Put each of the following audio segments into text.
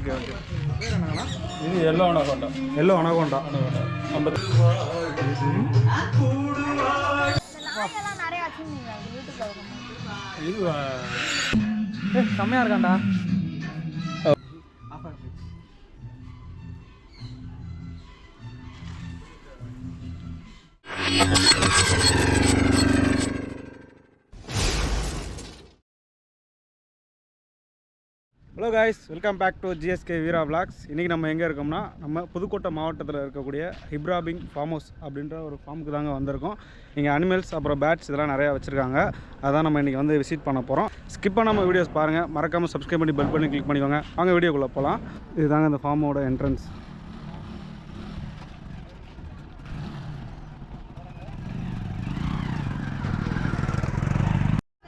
Okay okay. இது yellow anaconda. Yellow anaconda 50. இது செம்மையாக இருக்காண்டா. Hello guys, welcome back to GSK Veera vlogs. இன்றைக்கி நம்ம எங்கே இருக்கோம்னா நம்ம புதுக்கோட்டை மாவட்டத்தில் இருக்கக்கூடிய ஹிப்ராபிங் ஃபார்ம் ஹவுஸ் அப்படின்ற ஒரு ஃபார்முக்கு தாங்க வந்திருக்கோம். இங்கே அனிமல்ஸ் அப்புறம் பேட்ஸ் இதெல்லாம் நிறையா வச்சுருக்காங்க. அதான் நம்ம இன்றைக்கி வந்து விசிட் பண்ண போகிறோம். ஸ்கிப் பண்ணாமல் வீடியோஸ் பாருங்கள், மறக்காமல் சப்ஸ்கிரைப் பண்ணி பெல் பண்ணி கிளிக் பண்ணிக்கோங்க. வாங்க வீடியோக்குள்ளே போகலாம். இதுதாங்க இந்த ஃபார்மோட என்ட்ரன்ஸ்.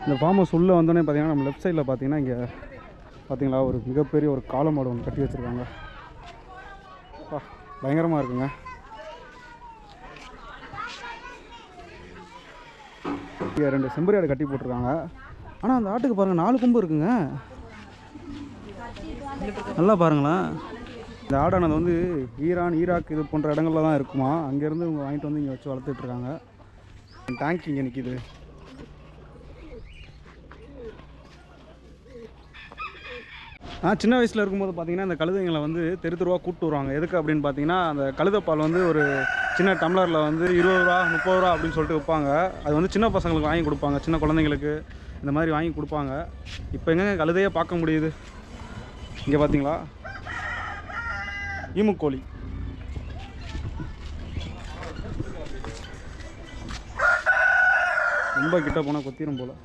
இந்த ஃபார்ம் ஹவுஸ் உள்ளே வந்தோடனே பார்த்தீங்கன்னா நம்ம லெஃப்ட் சைடில் பார்த்தீங்கன்னா இங்கே பார்த்தீங்களா ஒரு மிகப்பெரிய ஒரு காளை மாடு ஒன்று கட்டி வச்சுருக்காங்க. பயங்கரமாக இருக்குங்க. இங்கே 2 செம்பரி ஆடு கட்டி போட்டிருக்காங்க. ஆனால் அந்த ஆட்டுக்கு பாருங்கள் 4 கொம்பு இருக்குங்க. நல்லா பாருங்களேன். இந்த ஆடானது வந்து ஈரான், ஈராக் இது போன்ற இடங்களில் தான் இருக்குமா. அங்கேருந்து இவங்க வாங்கிட்டு வந்து இங்கே வச்சு வளர்த்துட்ருக்காங்க. டேங்க் இங்கே நிற்கிது. சின்ன வயசில் இருக்கும்போது பார்த்தீங்கன்னா இந்த கழுதைங்களை வந்து தெருவாக கூப்பிட்டு வருவாங்க. எதுக்கு அப்படின்னு பார்த்தீங்கன்னா அந்த கழுதைப்பால் வந்து ஒரு சின்ன டம்ளரில் வந்து 20 ரூபா 30 ரூபா அப்படின்னு சொல்லிட்டு விற்பாங்க. அது வந்து சின்ன பசங்களுக்கு வாங்கி கொடுப்பாங்க, சின்ன குழந்தைங்களுக்கு இந்த மாதிரி வாங்கி கொடுப்பாங்க. இப்போ எங்கெங்க கழுதையே பார்க்க முடியுது. இங்கே பார்த்தீங்களா ஈமுக்கோழி. ரொம்ப கிட்ட போனால் கொத்திரும் போல்.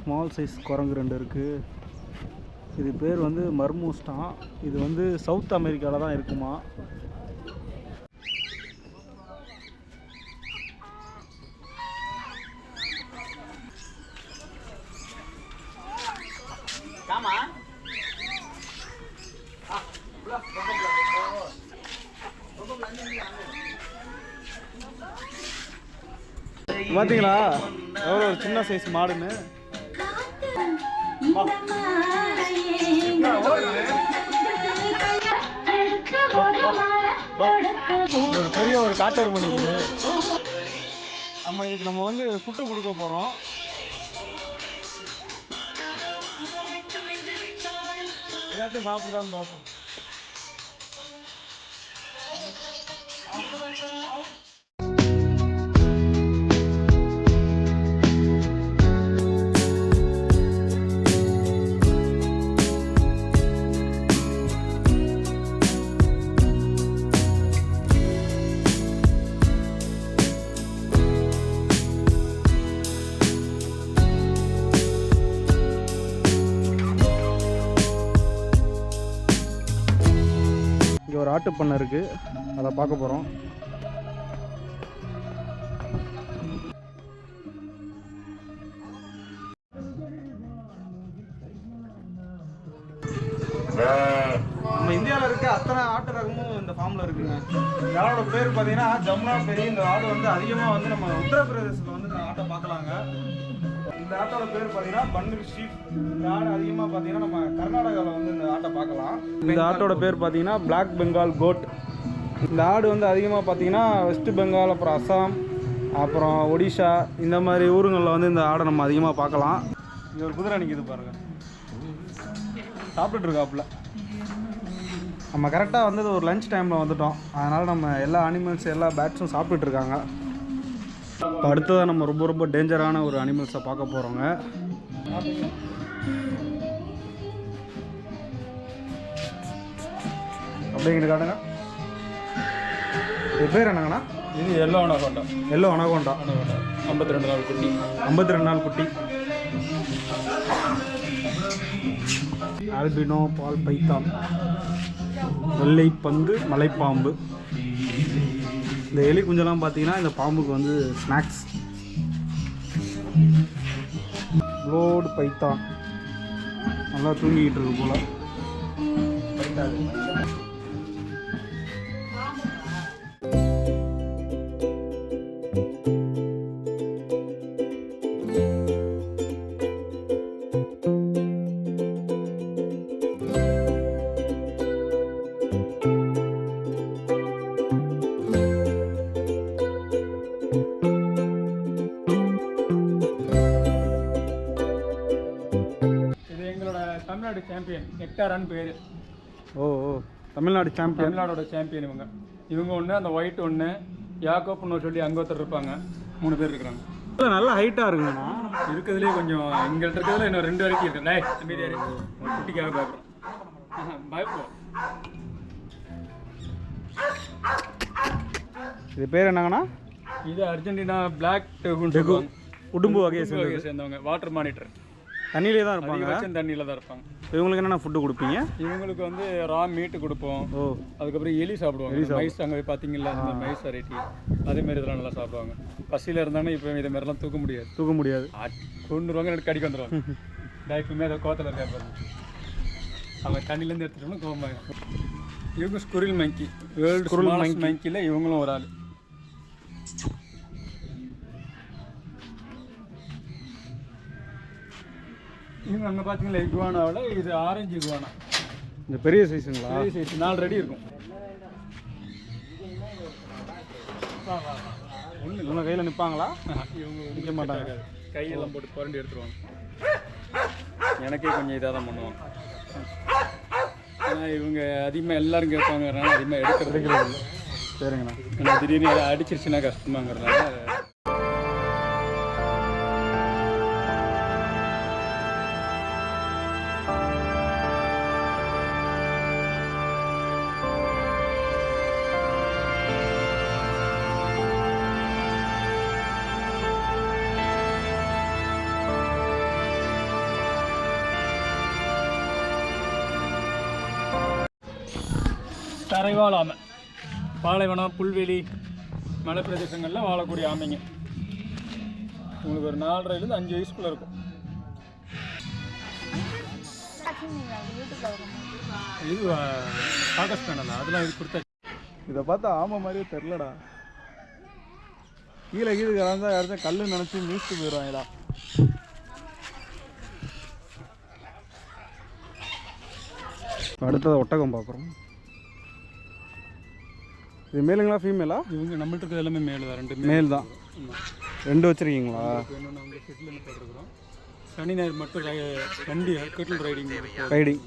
ஸ்மால் சைஸ் குரங்கு 2 இருக்குது. இது பேர் வந்து மர்மூஸ்டான். இது வந்து சவுத் அமெரிக்காவில் தான் இருக்குமா. பார்த்தீங்களா எவ்வளோ ஒரு சின்ன சைஸ் மாடுன்னு. ஒரு பெரிய ஒரு காட்டர் பண்ணிக்குது. நம்ம வந்து ஃபுட்டு கொடுக்க போகிறோம். எல்லாத்தையும் சாப்பிட்டுதான் பார்ப்போம். ஒரு ஆட்டு பண்ணை இருக்குது, அதை பார்க்க போகிறோம். நம்ம இந்தியாவில் இருக்க அத்தனை ஆட்டு ரகமும் இந்த ஃபார்மில் இருக்குங்க. இந்த ஆடோட பேர் பார்த்தீங்கன்னா ஜமுனா பெரி. இந்த ஆடு வந்து அதிகமாக வந்து நம்ம உத்தரப்பிரதேசத்தில் வந்து இந்த ஆட்டை பார்க்கலாங்க. இந்த ஆட்டோட பேர் பார்த்தீங்கன்னா பன்னிர் ஷீப். இந்த ஆடு அதிகமாக பார்த்தீங்கன்னா நம்ம கர்நாடகாவில் வந்து இந்த ஆட்டை பார்க்கலாம். இந்த ஆட்டோட பேர் பார்த்தீங்கன்னா பிளாக் பெங்கால் கோட். இந்த ஆடு வந்து அதிகமாக பார்த்தீங்கன்னா வெஸ்ட் பெங்கால், அப்புறம் அஸ்ஸாம், அப்புறம் ஒடிஷா இந்த மாதிரி ஊருங்களில் வந்து இந்த ஆடை நம்ம அதிகமாக பார்க்கலாம். இங்கே ஒரு குதிரை நிற்கிது பாருங்கள், சாப்பிட்டுட்டு இருக்காப்புல. நம்ம கரெக்டாக வந்தது ஒரு லஞ்ச் டைமில் வந்துட்டோம். அதனால் நம்ம எல்லா அனிமல்ஸ் எல்லா பேட்ஸும் சாப்பிட்டுட்ருக்காங்க. இப்போ அடுத்ததான் நம்ம ரொம்ப டேஞ்சரான ஒரு அனிமல்ஸை பார்க்க போகிறோங்க. அப்படிங்கிட்டு காட்டுங்க. இது பேர் என்னங்கண்ணா? இது எல்லோ அனகோண்டா. எல்லோ அனகோண்டா 52 நாள் குட்டி. 52 நாள் குட்டி. ஆல்பினோ பால் பைத்தான், வெள்ளை பந்து மலைப்பாம்பு. இந்த எலி குஞ்செல்லாம் பார்த்தீங்கன்னா இந்த பாம்புக்கு வந்து ஸ்நாக்ஸ். ப்ளோடு பைத்தான் நல்லா தூங்கிக்கிட்டு இருக்கு போல. விக்டாரான்னு பேர். ஓ ஓ, தமிழ்நாடு சாம்பியன். தமிழ்நாடோட சாம்பியன் இவங்க. இவங்க ஒன்று, அந்த ஒயிட் ஒன்று, யாக்கோப்னு சொல்லி அங்கே ஒருத்தர் இருப்பாங்க. 3 பேர் இருக்கிறாங்க. நல்ல ஹைட்டாக இருக்குங்கண்ணா. இருக்கிறதுலே கொஞ்சம் எங்கள்கிட்ட இருக்கிறதுல இன்னும் 2 வரைக்கும் இருக்கு. அமைதியாக குட்டிக்காக பார்க்குறோம். பயப்போம். இது பேர் என்னங்கண்ணா? இது அர்ஜென்டினா பிளாக் உடும்பு வகையை சேர்ந்தவங்க. Water monitor. தண்ணியிலே தான் இருப்பாங்க. தண்ணியில் தான் இருப்பாங்க. இவங்களுக்கு என்னென்ன ஃபுட்டு கொடுப்பீங்க? இவங்களுக்கு வந்து ரா மீட்டு கொடுப்போம். ஓ, அதுக்கப்புறம் எலி சாப்பிடுவாங்க. மைஸ் அங்கே போய் பார்த்தீங்களா, அந்த மைஸ் வெரைட்டி அதேமாரி இதெல்லாம் நல்லா சாப்பிடுவாங்க. பசியில் இருந்தாங்கன்னா இப்போ இதை மாதிரிலாம் தூக்க முடியாது. கொண்டுருவாங்க, எனக்கு கடிக்க வந்துடுவாங்க. எப்பவுமே அதை கோத்தில் இருக்காரு. அவங்க தண்ணியிலேருந்து எடுத்துட்டோம்னா கோம்பாங்க. இவங்க ஸ்குரில் மங்கி. வேர்ல்டு ஸ்குரில் மங்கியில் இவங்களும் ஒரு ஆள். இவங்க அங்கே பார்த்தீங்களா இகுவானாவில், இது ஆரஞ்சு இகுவானா. இந்த பெரிய சைஸுங்களா? பெரிய சைஸ் 4 அடி இருக்கும். இவங்க கையில் நிற்பாங்களா? இவங்க நிற்க மாட்டாங்க. கையெல்லாம் போட்டு புரண்டி எடுத்துருவாங்க. எனக்கே கொஞ்சம் இதாக தான் பண்ணுவாங்க. ஆனால் இவங்க அதிகமாக எல்லோரும் கேட்பாங்க, அதிகமாக எடுக்கிறது. சரிங்கண்ணா. திடீர்னு எதாவது அடிச்சிருச்சுன்னா கஷ்டமாங்கிறதுனால. தரைவாழ் ஆமை. பாலைவனம், புல்வெளி, மலை பிரதேசங்களில் வாழக்கூடிய ஆமைங்க. உங்களுக்கு ஒரு 4.5 to 5 வயசுக்குள்ளே இருக்கும். இது பாகிஸ்தானில் அதெல்லாம் இது கொடுத்தா. இதை பார்த்தா ஆமை மாதிரியே தெரிலடா. கீழே கலந்தா யாராச்சும் கல் நினச்சி மியூசிட்டு போயிடுவாங்களா. அடுத்தது ஒட்டகம் பார்க்குறோம். இது மேலுங்களா ஃபீமேலா? இவங்க நம்மள்ட்ட இருக்கிறது எல்லாமே மேல் தான். 2 மேல் தான். 2 வச்சுருக்கீங்களா? இன்னொன்று அவங்க ஷெட்டில் போட்டுருக்குறோம். சனி ஞாயிறு மட்டும் வண்டி கட்டில் ரைடிங்.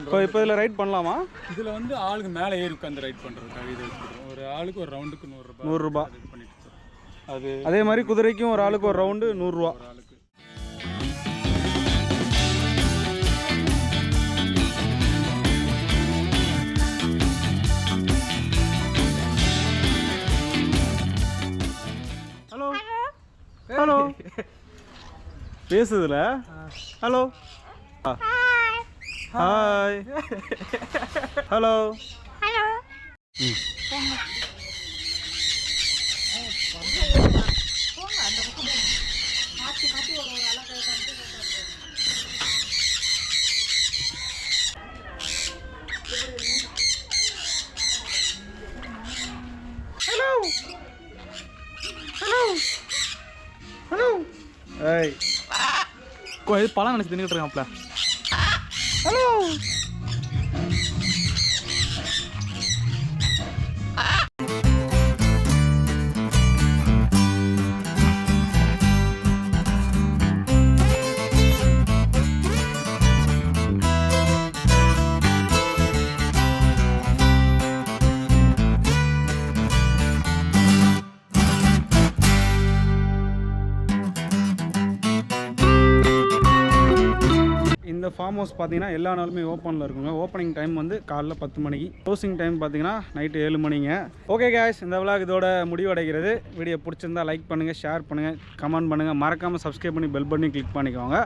இப்போ இதில் ரைட் பண்ணலாமா? இதில் வந்து ஆளுக்கு மேலே ஏறி உட்காந்து ரைட் பண்ணுறதுக்காக இது வச்சுருக்கோம். ஒரு ஆளுக்கு ஒரு ரவுண்டுக்கு 100 ரூபா பண்ணிட்டு அது. அதே மாதிரி குதிரைக்கும் ஒரு ஆளுக்கு ஒரு ரவுண்டு 100 ரூபா. ஒரு ஆளுக்கு. ஹலோ ஹலோ பேசுதுல. Hello hi hello hello. Hello hello hello. ஏய், இது பழம் நினச்சி தின்னுட்டு இருக்கான்ப்ல. ஹலோ. இந்த ஃபார்ம் ஹவுஸ் பார்த்தீங்கன்னா எல்லா நாளுமே ஓப்பனில் இருக்குங்க. ஓப்பனிங் டைம் வந்து காலைல 10 மணிக்கு, க்ளோசிங் டைம் பார்த்தீங்கன்னா நைட்டு 7 மணிங்க. ஓகே guys, இந்த விளாக் இதோட முடிவடைகிறது. வீடியோ பிடிச்சிருந்தா லைக் பண்ணுங்கள், ஷேர் பண்ணுங்கள், கமெண்ட் பண்ணுங்கள், மறக்காமல் சப்ஸ்கிரைப் பண்ணி பெல் பண்ணி கிளிக் பண்ணிக்கோங்க.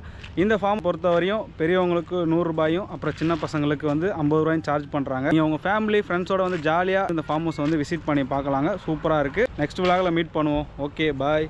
இந்த ஃபார்ம் பொறுத்தவரையும் பெரியவங்களுக்கு 100 ரூபாயும், அப்புறம் சின்ன பசங்களுக்கு வந்து 50 ரூபாயும் சார்ஜ் பண்ணுறாங்க. நீங்கள் உங்கள் ஃபேமிலி ஃப்ரெண்ட்ஸோட வந்து ஜாலியாக இந்த ஃபார்ம் ஹவுஸ் வந்து விசிட் பண்ணி பார்க்கலாங்க. சூப்பராக இருக்குது. நெக்ஸ்ட் விளாகில் மீட் பண்ணுவோம். ஓகே, பாய்.